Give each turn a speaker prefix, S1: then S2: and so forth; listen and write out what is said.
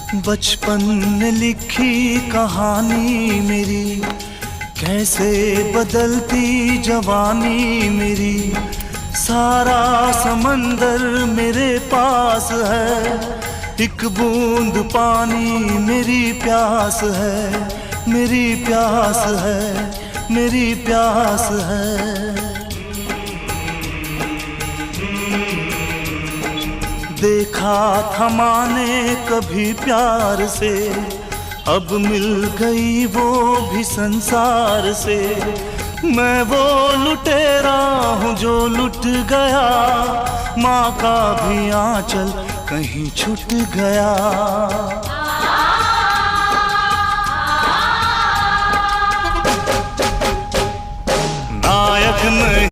S1: बचपन ने लिखी कहानी मेरी, कैसे बदलती जवानी मेरी। सारा समंदर मेरे पास है, एक बूंद पानी मेरी प्यास है, मेरी प्यास है, मेरी प्यास है। देखा था माने कभी प्यार से, अब मिल गई वो भी संसार से। मैं वो लुटेरा हूँ जो लुट गया, माँ का भी आंचल कहीं छूट गया। नायक नहीं